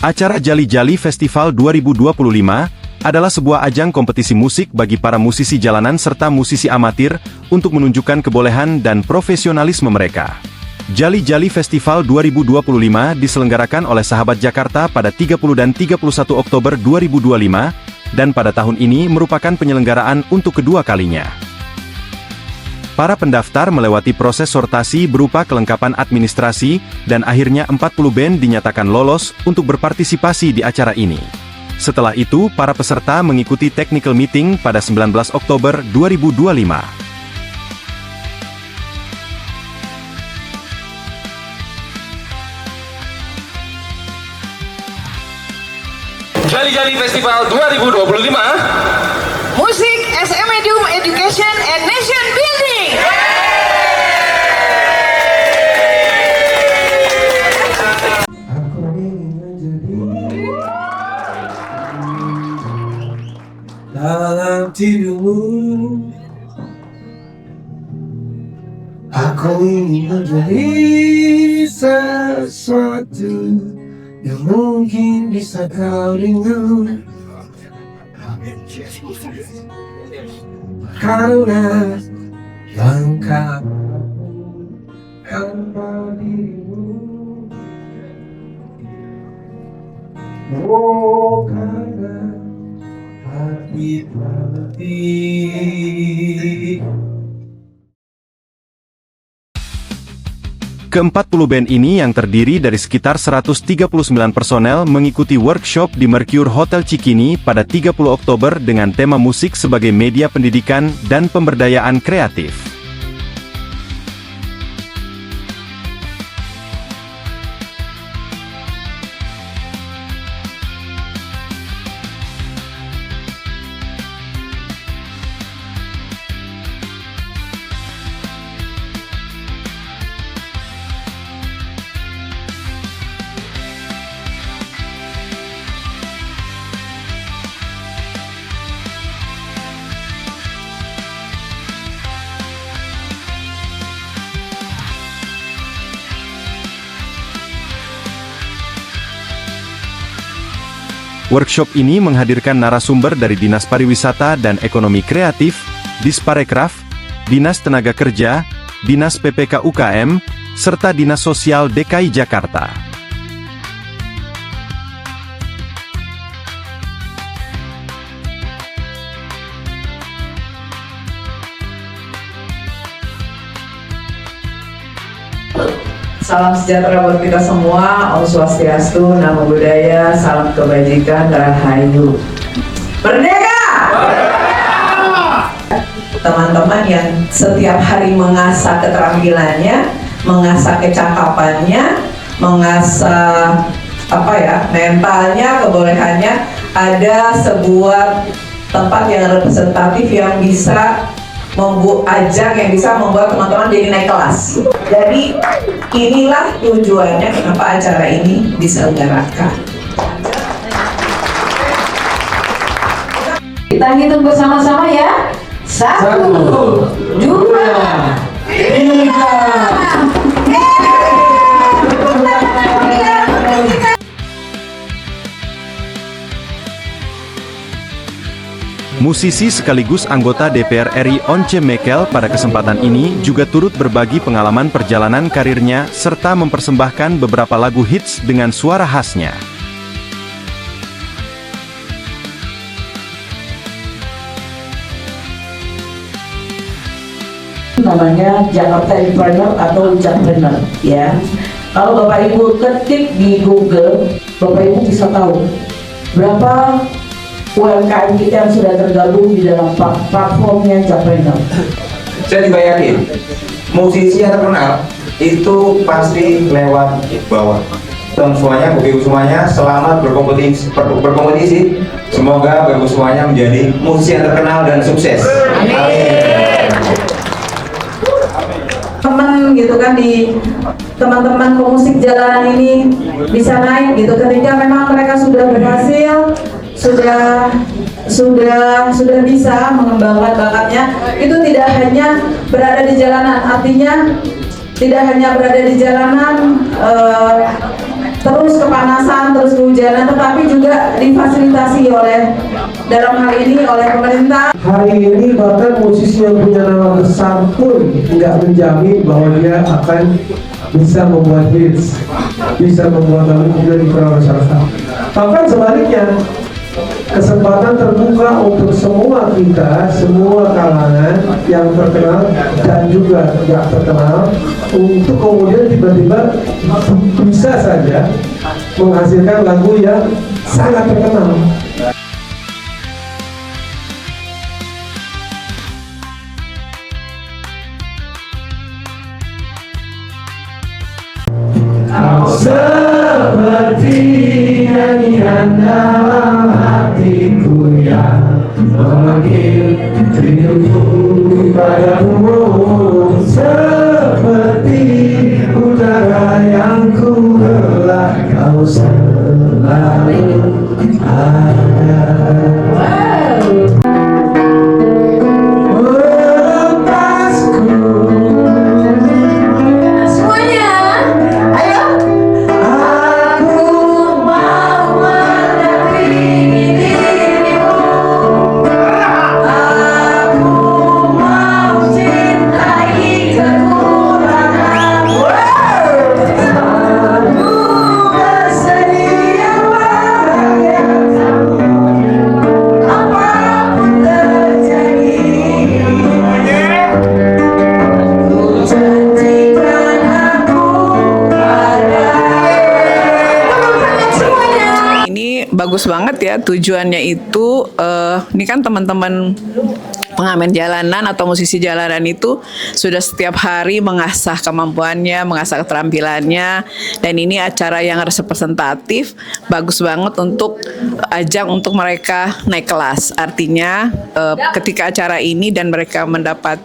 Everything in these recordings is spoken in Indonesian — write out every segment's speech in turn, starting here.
Acara Jali Jali Festival 2025 adalah sebuah ajang kompetisi musik bagi para musisi jalanan serta musisi amatir untuk menunjukkan kebolehan dan profesionalisme mereka. Jali Jali Festival 2025 diselenggarakan oleh Sahabat Jakarta pada 30 dan 31 Oktober 2025, dan pada tahun ini merupakan penyelenggaraan untuk kedua kalinya. Para pendaftar melewati proses sortasi berupa kelengkapan administrasi, dan akhirnya 40 band dinyatakan lolos untuk berpartisipasi di acara ini. Setelah itu, para peserta mengikuti technical meeting pada 19 Oktober 2025. Jali Jali Festival 2025. Musik, SM Medium, Education, and Nation Building. Aku ingin menjadi dalam tidurmu. Aku ingin menjadi sesuatu yang mungkin bisa kau rindu. Karena langkah tanpa dirimu. Oh, karena hati mati. Ke-40 band ini yang terdiri dari sekitar 139 personel mengikuti workshop di Mercure Hotel Cikini pada 30 Oktober dengan tema musik sebagai media pendidikan dan pemberdayaan kreatif. Workshop ini menghadirkan narasumber dari Dinas Pariwisata dan Ekonomi Kreatif, Disparekraf, Dinas Tenaga Kerja, Dinas PPK UKM, serta Dinas Sosial DKI Jakarta. Salam sejahtera buat kita semua, Om Swastiastu, Namo Buddhaya, salam kebajikan, Rahayu. Merdeka! Teman-teman yang setiap hari mengasah keterampilannya, mengasah kecakapannya, mengasah mentalnya, kebolehannya, ada sebuah tempat yang representatif yang bisa ajang yang bisa membuat teman-teman jadi naik kelas. Jadi inilah tujuannya kenapa acara ini diselenggarakan. Kita hitung bersama-sama ya. 1, 2, 3. Musisi sekaligus anggota DPR RI Once Mekel pada kesempatan ini juga turut berbagi pengalaman perjalanan karirnya serta mempersembahkan beberapa lagu hits dengan suara khasnya. Namanya Jakarta Entrepreneur atau Jakpreneur ya. Kalau Bapak Ibu ketik di Google, Bapak Ibu bisa tahu berapa UMKM kita yang sudah tergabung di dalam platformnya Jakpreneur. Saya juga yakin musisi yang terkenal itu pasti lewat bawah. Teman semuanya, Bapak Ibu semuanya, selamat berkompetisi. Semoga Bapak Ibu semuanya menjadi musisi yang terkenal dan sukses. Amin. Teman gitu kan di teman-teman pemusik jalanan ini bisa naik gitu ketika memang mereka sudah berhasil, sudah bisa mengembangkan bakatnya. Itu tidak hanya berada di jalanan, artinya tidak hanya berada di jalanan terus kepanasan, terus kehujanan, tetapi juga difasilitasi oleh dalam hal ini oleh pemerintah. Hari ini bahkan musisi yang punya nama besar pun nggak menjamin bahwa dia akan bisa membuat hits, bisa membuat lagu kemudian dikenal masyarakat. Bahkan sebaliknya, kesempatan terbuka untuk semua kita, semua kalangan yang terkenal dan juga tidak terkenal, untuk kemudian tiba-tiba bisa saja menghasilkan lagu yang sangat terkenal. Seperti nyanyian dalam hatiku yang memanggil rinduku padamu, seperti udara yang ku helah, kau selalu ada. Bagus banget ya, tujuannya itu ini kan teman-teman pengamen jalanan atau musisi jalanan itu sudah setiap hari mengasah kemampuannya, mengasah keterampilannya, dan ini acara yang representatif, bagus banget untuk ajang untuk mereka naik kelas. Artinya ketika acara ini dan mereka mendapat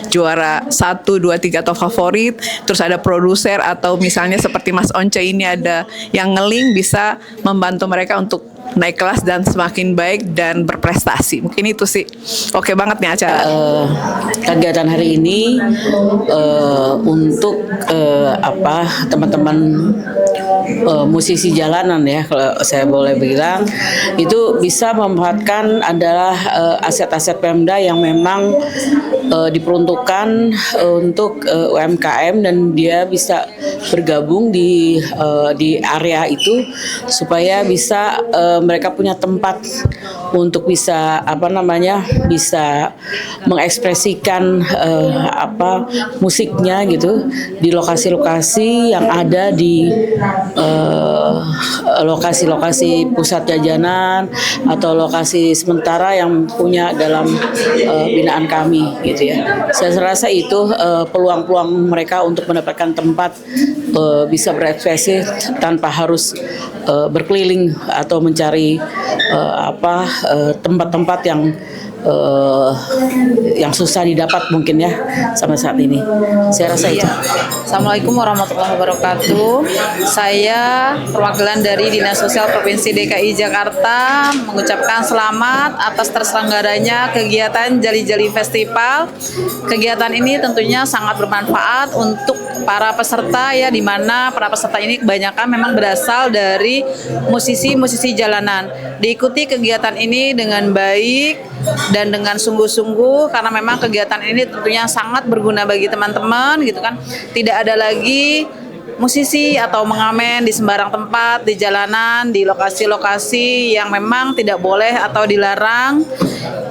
juara 1, 2, 3 atau favorit, terus ada produser atau misalnya seperti Mas Once ini ada yang ngeling, bisa membantu mereka untuk naik kelas dan semakin baik dan berprestasi. Mungkin itu sih oke banget nih acara. Kegiatan hari ini untuk teman-teman musisi jalanan ya, kalau saya boleh bilang, itu bisa memanfaatkan adalah aset-aset Pemda yang memang diperuntukkan untuk UMKM, dan dia bisa bergabung di area itu supaya bisa mereka punya tempat untuk bisa bisa mengekspresikan musiknya gitu di lokasi-lokasi yang ada di lokasi-lokasi pusat jajanan atau lokasi sementara yang punya dalam binaan kami gitu ya. Saya rasa itu peluang-peluang mereka untuk mendapatkan tempat bisa berekspresi tanpa harus berkeliling atau mencari tempat-tempat yang susah didapat mungkin ya sampai saat ini. Saya rasa itu. Assalamualaikum warahmatullahi wabarakatuh. Saya perwakilan dari Dinas Sosial Provinsi DKI Jakarta mengucapkan selamat atas terselenggaranya kegiatan Jali Jali Festival. Kegiatan ini tentunya sangat bermanfaat untuk para peserta ya, di mana para peserta ini kebanyakan memang berasal dari musisi-musisi jalanan. Diikuti kegiatan ini dengan baik dan dengan sungguh-sungguh, karena memang kegiatan ini tentunya sangat berguna bagi teman-teman gitu kan. Tidak ada lagi musisi atau mengamen di sembarang tempat, di jalanan, di lokasi-lokasi yang memang tidak boleh atau dilarang,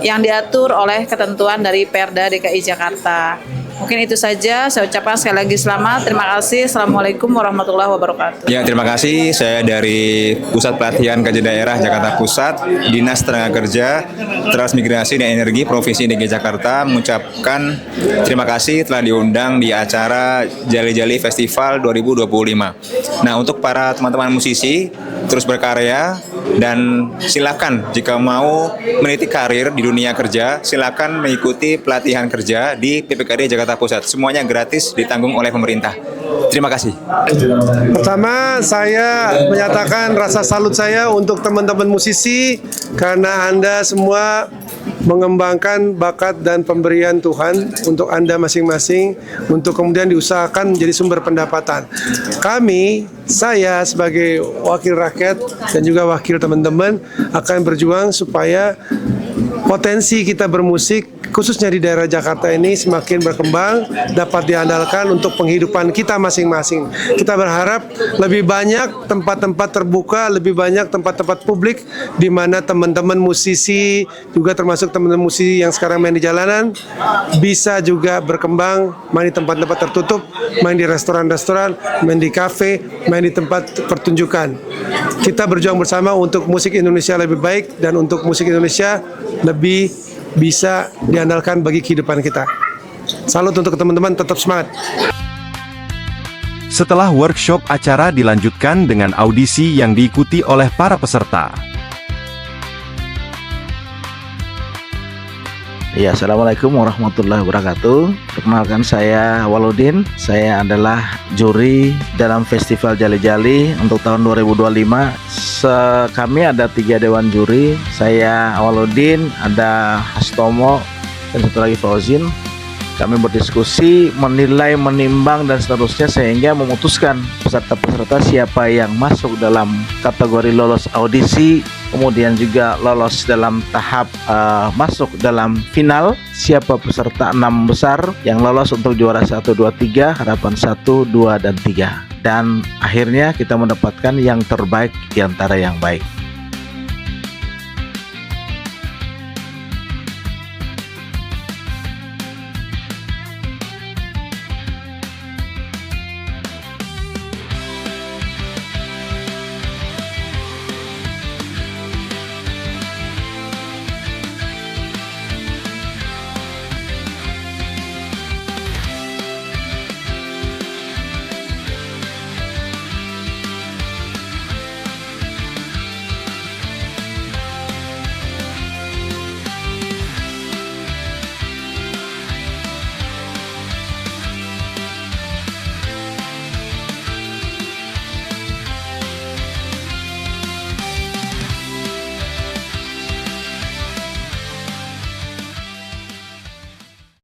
yang diatur oleh ketentuan dari Perda DKI Jakarta. Mungkin itu saja, saya ucapkan sekali lagi selamat, terima kasih. Assalamualaikum warahmatullahi wabarakatuh. Ya, terima kasih. Saya dari Pusat Pelatihan Kerja Daerah Jakarta Pusat, Dinas Tenaga Kerja, Transmigrasi dan Energi Provinsi DKI Jakarta mengucapkan terima kasih telah diundang di acara Jali Jali Festival 2025. Nah, untuk para teman-teman musisi terus berkarya, dan silakan jika mau meniti karir di dunia kerja, silakan mengikuti pelatihan kerja di PPKD Jakarta Pusat. Semuanya gratis, ditanggung oleh pemerintah. Terima kasih. Pertama, saya menyatakan rasa salut saya untuk teman-teman musisi karena Anda semua mengembangkan bakat dan pemberian Tuhan untuk Anda masing-masing, untuk kemudian diusahakan menjadi sumber pendapatan. Saya sebagai wakil rakyat dan juga wakil teman-teman akan berjuang supaya potensi kita bermusik khususnya di daerah Jakarta ini semakin berkembang, dapat diandalkan untuk penghidupan kita masing-masing. Kita berharap lebih banyak tempat-tempat terbuka, lebih banyak tempat-tempat publik di mana teman-teman musisi, juga termasuk teman-teman musisi yang sekarang main di jalanan, bisa juga berkembang, main di tempat-tempat tertutup, main di restoran-restoran, main di kafe, main di tempat pertunjukan. Kita berjuang bersama untuk musik Indonesia lebih baik dan untuk musik Indonesia lebih bisa diandalkan bagi kehidupan kita. Salut untuk teman-teman, tetap semangat. Setelah workshop, acara dilanjutkan dengan audisi yang diikuti oleh para peserta. Ya, Assalamualaikum warahmatullahi wabarakatuh. Perkenalkan, saya Waludin. Saya adalah juri dalam Festival Jali-Jali untuk tahun 2025. Kami ada 3 dewan juri. Saya Waludin, ada Hastomo, dan satu lagi Fauzin. Kami berdiskusi, menilai, menimbang, dan seterusnya sehingga memutuskan peserta-peserta siapa yang masuk dalam kategori lolos audisi, kemudian juga lolos dalam tahap masuk dalam final, siapa peserta 6 besar yang lolos untuk juara 1, 2, 3, harapan 1, 2, dan 3. Dan akhirnya kita mendapatkan yang terbaik di antara yang baik.